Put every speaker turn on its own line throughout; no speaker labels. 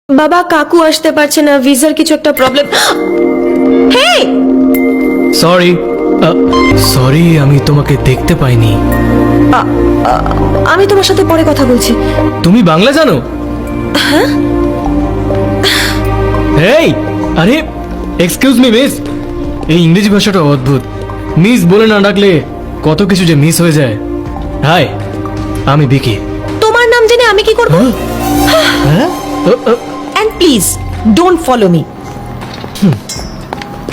বাবা কাকু আসতে পারছে না, ভিসার কিছু একটা প্রবলেম। হেই
সরি সরি, আমি তোমাকে দেখতে পাইনি।
আমি তোমার সাথে পরে কথা বলছি।
তুমি বাংলা জানো?
হ্যাঁ।
হেই, আরে এক্সকিউজ মি মিস। এই ইংরেজি ভাষাটা অদ্ভুত। মিস বলে না ডাকলে কত কিছু যে মিস হয়ে যায়। হাই, আমি বিকি।
তোমার নাম জেনে আমি কি করব?
হ্যাঁ?
And please don't follow me.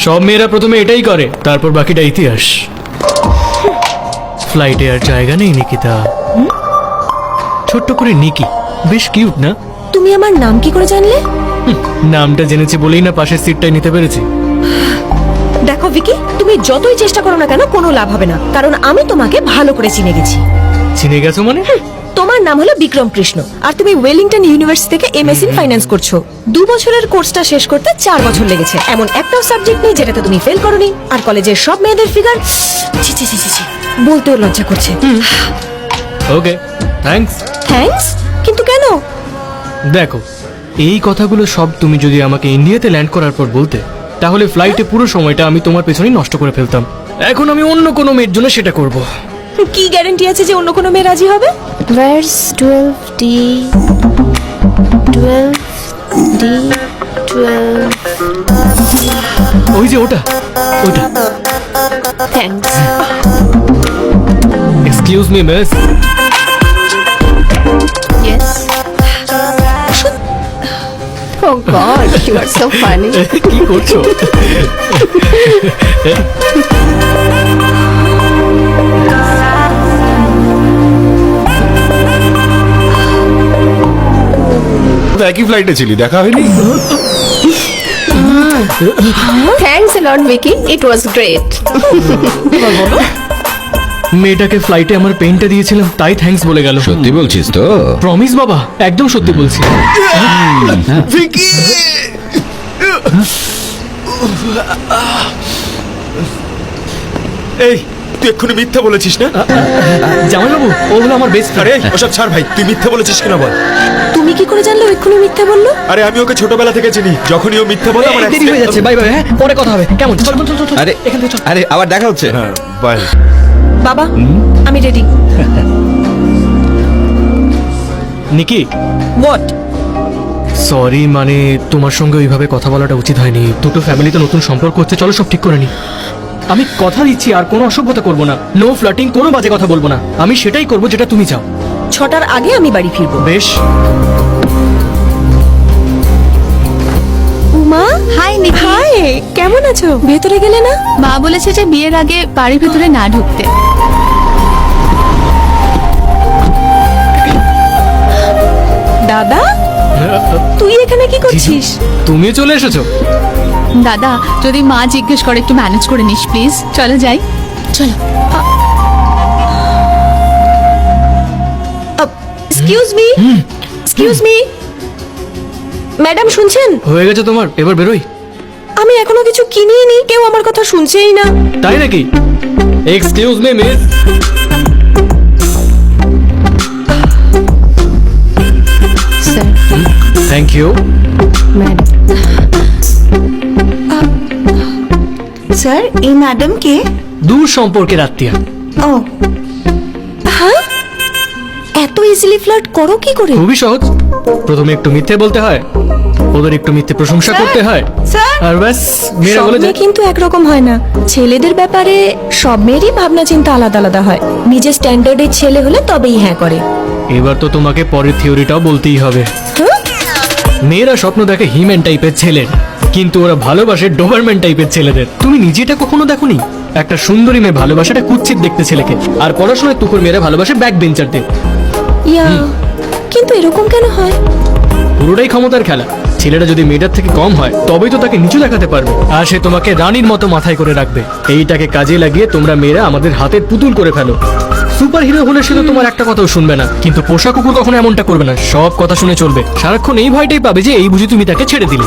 সব মেয়েরা প্রথমে এটাই করে, তারপর বাকিটা ইতিহাস। ফ্লাইটে আর জায়গা নেই নিকিতা। ছোট্ট করে নিকি, বেশ কিউট না?
তুমি আমার নাম কি করে জানলে?
নামটা জেনেছি বলেই না পাশের সিটটাই নিতে পেরেছি।
দেখো ভিকি, তুমি যতই চেষ্টা করো না কেন কোনো লাভ হবে না, কারণ আমি তোমাকে ভালো করে চিনে গেছি।
চিনে গেছো মানে?
তোমার নাম হলো বিক্রম কৃষ্ণ, আর তুমি ওয়েলিংটন ইউনিভার্সিটি থেকে এমএসসি ইন ফাইন্যান্স করছো। 2 বছরের কোর্সটা শেষ করতে 4 বছর লেগেছে। এমন একটাও সাবজেক্ট নেই যেটাতে তুমি ফেল করোনি। আর কলেজের সব মেয়েদের ফিগার ছি ছি ছি ছি ছি, বলতেও লজ্জা করছে।
ওকে, থ্যাঙ্কস।
থ্যাঙ্কস? কিন্তু কেন?
দেখো, এই কথাগুলো সব তুমি যদি আমাকে ইন্ডিয়াতে ল্যান্ড করার পর বলতে, তাহলে ফ্লাইটে পুরো সময়টা আমি তোমার পেছনেই নষ্ট করে ফেলতাম। এখন আমি অন্য কোনো মেয়ের জন্য সেটা করব।
কি গ্যারান্টি আছে যে অন্য কোনো মেয়ে রাজি হবে?
Where's 12D? 12D? 12.
ওই যে ওটা, ওটা।
Thanks.
Excuse me miss.
Yes. Oh God, you are so funny.
কি করছো?
একই ফ্লাইটে ছিলি, দেখা হয়নি?
Thanks a lot, Vicky. It was great.
মেয়েটাকে ফ্লাইটে আমার পেনটা দিয়েছিলাম, তাই থ্যাঙ্কস বলে গেল।
সত্যি বলছিস তো?
প্রমিস বাবা, একদম সত্যি বলছি।
ভিকি! এই, তুই এক্ষুনি মিথ্যা বলেছিস না?
জামাইবাবু, ও হলো আমার বেস্ট
আরে
ফ্রেন্ড।
ওসব ছাড় ভাই, তুই মিথ্যা বলেছিস কিনা বল।
তুমি কি করে জানলে ও এক্ষুনি মিথ্যা বললো?
আরে আমি ওকে ছোটবেলা থেকে চিনি, যখনই ও মিথ্যা বলে আমার
দেরি হয়ে যাচ্ছে, বাই বাই। হ্যাঁ, পরে কথা হবে, কেমন? চল চল চল চল।
আরে
এখান থেকে চল।
আরে আবার দেখা হচ্ছে।
হ্যাঁ, বাই।
বাবা আমি রেডি।
Nikki,
what?
সরি, মানে তোমার সঙ্গে ওইভাবে কথা বলাটা উচিত হয়নি। দুটো ফ্যামিলিতে নতুন সম্পর্ক হচ্ছে, চলো সব ঠিক করে নি। আমি কথা দিচ্ছি আর কোনো অসভ্যতা করবো না। নো ফ্লার্টিং, কোনো বাজে কথা বলবো না। আমি সেটাই করবো যেটা তুমি চাও।
6টার আগে আমি বাড়ি ফিরবো।
বেশ।
উমা,
হাই নিকি।
হাই, কেমন আছো? ভেতরে গেলে না?
মা বলেছে যে বিয়ের আগে বাড়ির ভেতরে না ঢুকতে।
দাদা, তুই এখানে কি করছিস?
তুমিও চলে এসেছো?
দাদা, যদি মা জিজ্ঞেস করে একটু ম্যানেজ করে নিস প্লিজ। চলো যাই, চলো।
Excuse me, excuse me, madam শুনছেন?
হয়ে গেছে তোমার, এবার বেরোই।
আমি এখনো কিছু কিনিই নি, কেউ আমার কথা শুনছেই না।
তাই নাকি? Excuse me miss.
Sir,
thank you.
madam.
Sir, এই ম্যাডাম কে?
দূর সম্পর্কের আত্মীয়া।
ও,
হ্যাঁ, এত ইজিলি ফ্লার্ট করো কি করে?
খুবই সহজ। প্রথমে একটু মিথ্যে বলতে হয়, ওদের একটু মিথ্যে প্রশংসা করতে হয়,
স্যার,
আর ব্যাস মেয়েরা
সব
বলে
মেয়ে
যায়।
কিন্তু একরকম হয় না। ছেলেদের ব্যাপারে সব মেয়েরই ভাবনা চিন্তা আলাদা আলাদা হয়। নিজের স্ট্যান্ডার্ডের ছেলে হলে তবেই হ্যাঁ করে।
এবার তো তোমাকে পরের থিওরিটাও বলতেই হবে।
হ্যাঁ?
মেয়েরা স্বপ্ন দেখে হিম্যান টাইপের ছেলের, কিন্তু ওরা ভালোবাসে ডোবারম্যান টাইপের ছেলেদের। তুমি নিজেটা কখনো দেখোনি? একটা সুন্দরী মেয়ে ভালোবাসাটা কুৎসিত দেখতে ছেলেকে, আর পড়াশোনায় তুখর মেয়েরা ভালোবাসে ব্যাক বেঞ্চারদের।
ইয়া, কিন্তু এরকম কেন হয়?
পুরোটাই ক্ষমতার খেলা। ছেলেটা যদি মেয়েটার থেকে কম হয় তবেই তো তাকে নিচু দেখাতে পারবে, আর সে তোমাকে রানীর মতো মাথায় করে রাখবে। এইটাকে কাজে লাগিয়ে তোমরা মেয়েরা আমাদের হাতের পুতুল করে ফেলো। সুপার হিরো হলে সে তো তোমার একটা কথাও শুনবে না, কিন্তু পোষা কুকুর কখনো এমনটা করবে না, সব কথা শুনে চলবে। সারাক্ষণ এই ভয়টাই পাবে যে এই বুঝি তুমি তাকে ছেড়ে দিলে।